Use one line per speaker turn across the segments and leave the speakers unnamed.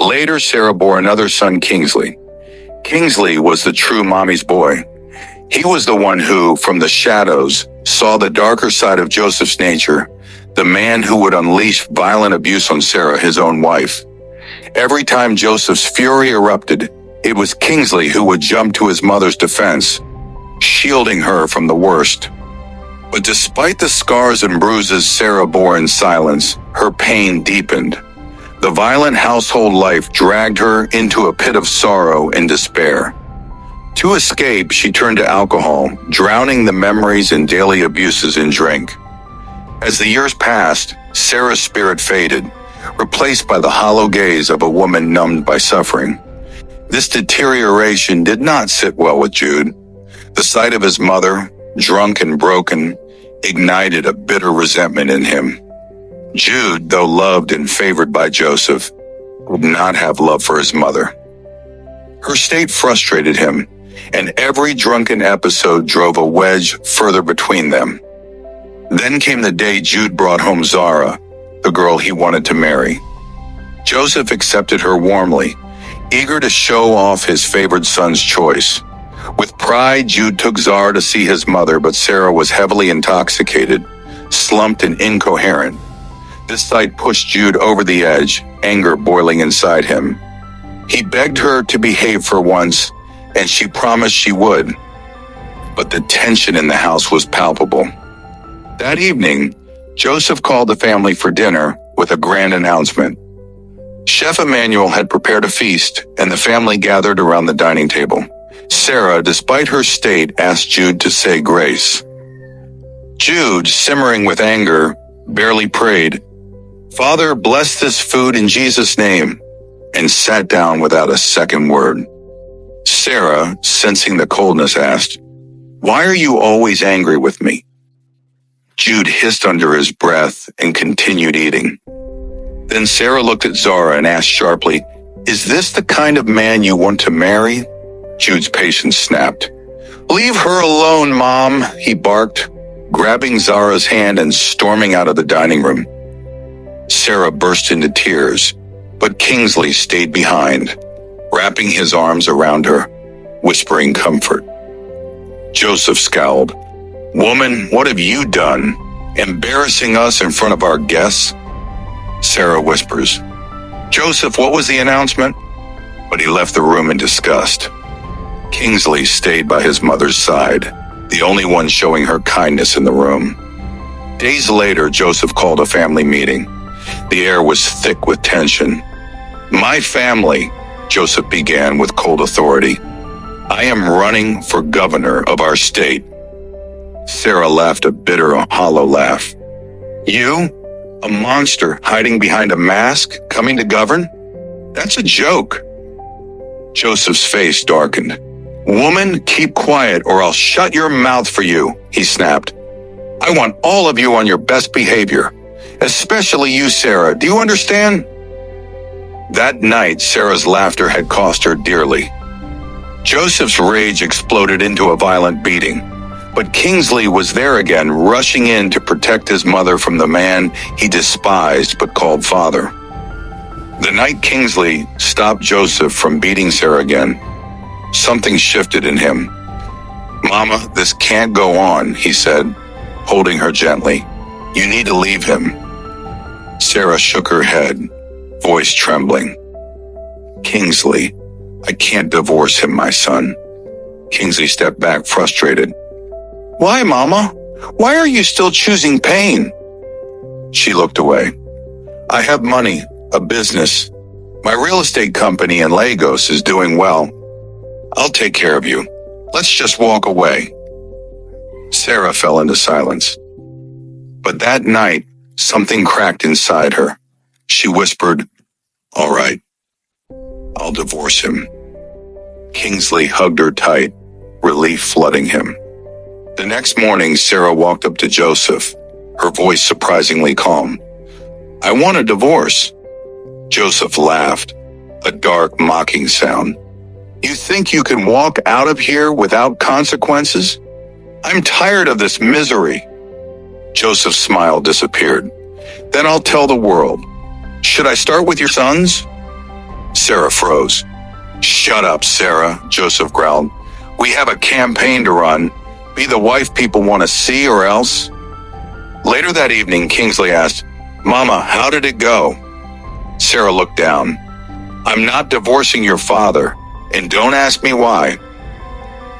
Later, Sarah bore another son, Kingsley. Kingsley was the true mommy's boy. He was the one who, from the shadows, saw the darker side of Joseph's nature, the man who would unleash violent abuse on Sarah, his own wife. Every time Joseph's fury erupted, it was Kingsley who would jump to his mother's defense, shielding her from the worst. But despite the scars and bruises Sarah bore in silence, her pain deepened. The violent household life dragged her into a pit of sorrow and despair. To escape, she turned to alcohol, drowning the memories and daily abuses in drink. As the years passed, Sarah's spirit faded, replaced by the hollow gaze of a woman numbed by suffering. This deterioration did not sit well with Jude. The sight of his mother, drunk and broken, ignited a bitter resentment in him. Jude, though loved and favored by Joseph, would not have love for his mother. Her state frustrated him, and every drunken episode drove a wedge further between them. Then came the day Jude brought home Zara, the girl he wanted to marry. Joseph accepted her warmly, eager to show off his favored son's choice. With pride, Jude took Zara to see his mother, but Sarah was heavily intoxicated, slumped and incoherent. This sight pushed Jude over the edge, anger boiling inside him. He begged her to behave for once, and she promised she would. But the tension in the house was palpable. That evening, Joseph called the family for dinner with a grand announcement. Chef Emmanuel had prepared a feast, and the family gathered around the dining table. Sarah, despite her state, asked Jude to say grace. Jude, simmering with anger, barely prayed, "Father, bless this food in Jesus' name," and sat down without a second word. Sarah, sensing the coldness, asked, "Why are you always angry with me?" Jude hissed under his breath and continued eating. Then Sarah looked at Zara and asked sharply, "Is this the kind of man you want to marry?" Jude's patience snapped. "Leave her alone, Mom," he barked, grabbing Zara's hand and storming out of the dining room. Sarah burst into tears, but Kingsley stayed behind, wrapping his arms around her, whispering comfort. Joseph scowled. "Woman, what have you done? Embarrassing us in front of our guests?" Sarah whispers, "Joseph, what was the announcement?" But he left the room in disgust. Kingsley stayed by his mother's side, the only one showing her kindness in the room. Days later, Joseph called a family meeting. The air was thick with tension. "My family," Joseph began with cold authority, "I am running for governor of our state." Sarah laughed a bitter, hollow laugh. "You? A monster hiding behind a mask, coming to govern? That's a joke." Joseph's face darkened. "Woman, keep quiet or I'll shut your mouth for you," he snapped. "I want all of you on your best behavior, especially you, Sarah. Do you understand?" That night, Sarah's laughter had cost her dearly. Joseph's rage exploded into a violent beating, but Kingsley was there again, rushing in to protect his mother from the man he despised but called father. The night Kingsley stopped Joseph from beating Sarah again, something shifted in him. "Mama, this can't go on," he said, holding her gently. "You need to leave him." Sarah shook her head, voice trembling. "Kingsley, I can't divorce him, my son." Kingsley stepped back, frustrated. "Why, Mama? Why are you still choosing pain?" She looked away. "I have money, a business. My real estate company in Lagos is doing well. I'll take care of you. Let's just walk away." Sarah fell into silence. But that night, something cracked inside her. She whispered, "All right, I'll divorce him." Kingsley hugged her tight, relief flooding him. The next morning, Sarah walked up to Joseph, her voice surprisingly calm. "I want a divorce." Joseph laughed, a dark, mocking sound. "You think you can walk out of here without consequences? I'm tired of this misery." Joseph's smile disappeared. "Then I'll tell the world. Should I start with your sons?" Sarah froze. "Shut up, Sarah," Joseph growled. "We have a campaign to run. Be the wife people want to see or else." Later that evening, Kingsley asked, "Mama, how did it go?" Sarah looked down. "I'm not divorcing your father, and don't ask me why."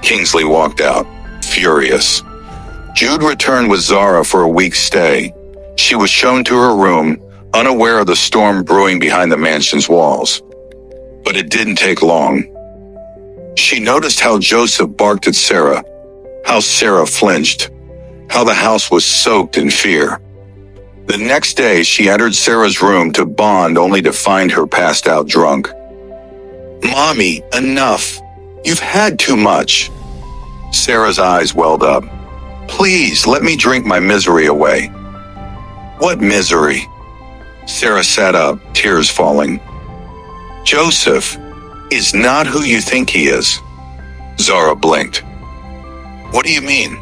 Kingsley walked out, furious. Jude returned with Zara for a week's stay. She was shown to her room, unaware of the storm brewing behind the mansion's walls. But it didn't take long. She noticed how Joseph barked at Sarah, how Sarah flinched, how the house was soaked in fear. The next day, she entered Sarah's room to bond only to find her passed out drunk. "Mommy, enough. You've had too much." Sarah's eyes welled up. "Please, let me drink my misery away." "What misery?" Sarah sat up, tears falling. "Joseph is not who you think he is." Zara blinked. "What do you mean?"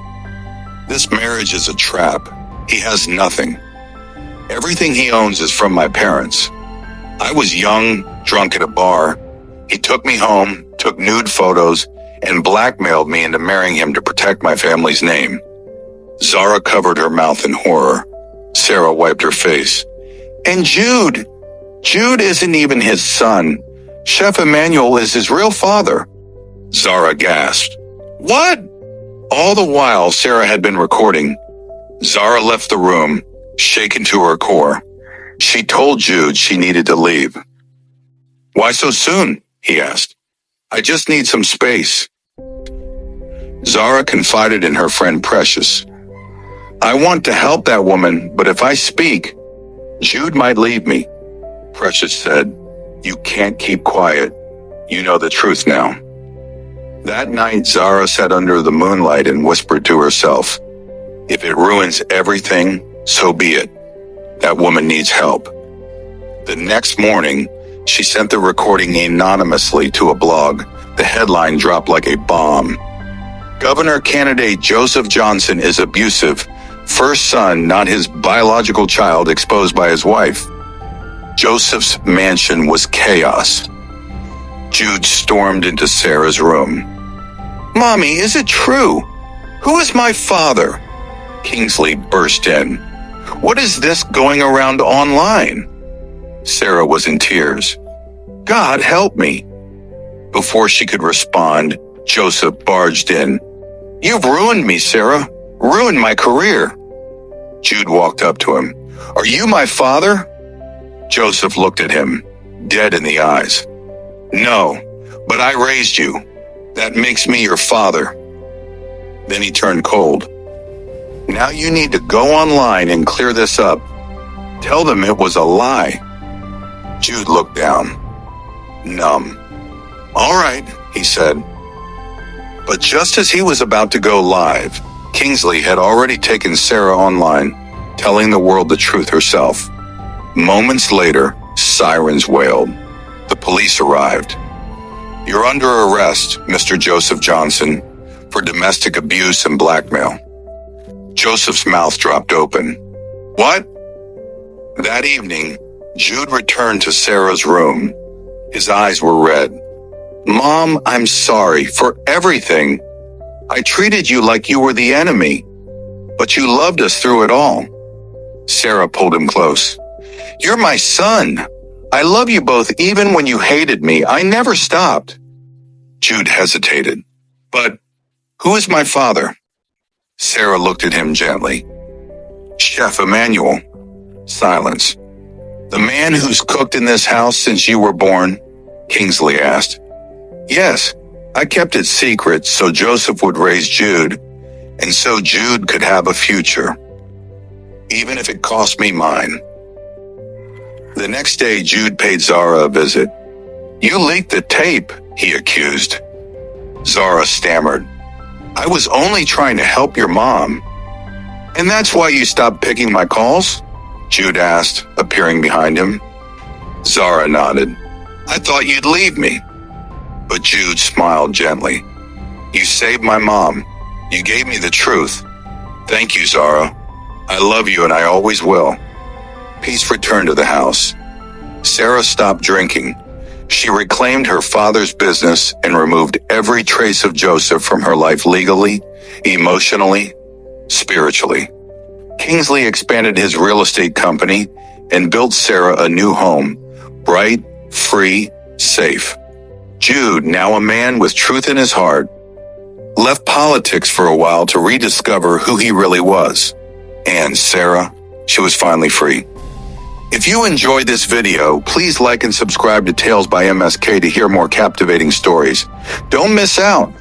"This marriage is a trap. He has nothing. Everything he owns is from my parents. I was young, drunk at a bar. He took me home, took nude photos, and blackmailed me into marrying him to protect my family's name." Zara covered her mouth in horror. Sarah wiped her face. "And Jude! Jude isn't even his son. Chef Emmanuel is his real father." Zara gasped. "What?" All the while Sarah had been recording, Zara left the room, shaken to her core. She told Jude she needed to leave. "Why so soon?" he asked. "I just need some space." Zara confided in her friend Precious. "I want to help that woman, but if I speak, Jude might leave me." Precious said, "You can't keep quiet. You know the truth now." That night, Zara sat under the moonlight and whispered to herself, "If it ruins everything, so be it. That woman needs help." The next morning, she sent the recording anonymously to a blog. The headline dropped like a bomb. "Governor candidate Joseph Johnson is abusive. First son, not his biological child, exposed by his wife." Joseph's mansion was chaos. Jude stormed into Sarah's room. "Mommy, is it true? Who is my father?" Kingsley burst in. "What is this going around online?" Sarah was in tears. "God help me." Before she could respond, Joseph barged in. "You've ruined me, Sarah. Ruined my career." Jude walked up to him. "Are you my father?" Joseph looked at him, dead in the eyes. "No, but I raised you. That makes me your father." Then he turned cold. "Now you need to go online and clear this up. Tell them it was a lie." Jude looked down, numb. "All right," he said. But just as he was about to go live, Kingsley had already taken Sarah online, telling the world the truth herself. Moments later, sirens wailed. The police arrived. "You're under arrest, Mr. Joseph Johnson, for domestic abuse and blackmail." Joseph's mouth dropped open. "What?" That evening, Jude returned to Sarah's room. His eyes were red. "Mom, I'm sorry for everything. I treated you like you were the enemy, but you loved us through it all." Sarah pulled him close. "You're my son. I love you both even when you hated me. I never stopped." Jude hesitated. "But who is my father?" Sarah looked at him gently. "Chef Emmanuel." Silence. "The man who's cooked in this house since you were born?" Kingsley asked. "Yes, I kept it secret so Joseph would raise Jude, and so Jude could have a future, even if it cost me mine." The next day, Jude paid Zara a visit. "You leaked the tape," he accused. Zara stammered. "I was only trying to help your mom." "And that's why you stopped picking my calls?" Jude asked, appearing behind him. Zara nodded. "I thought you'd leave me." But Jude smiled gently. "You saved my mom. You gave me the truth. Thank you, Zara. I love you and I always will." Peace returned to the house. Sarah stopped drinking. She reclaimed her father's business and removed every trace of Joseph from her life legally, emotionally, spiritually. Kingsley expanded his real estate company and built Sarah a new home, bright, free, safe. Jude, now a man with truth in his heart, left politics for a while to rediscover who he really was. And Sarah, she was finally free. If you enjoyed this video, please like and subscribe to Tales by MSK to hear more captivating stories. Don't miss out.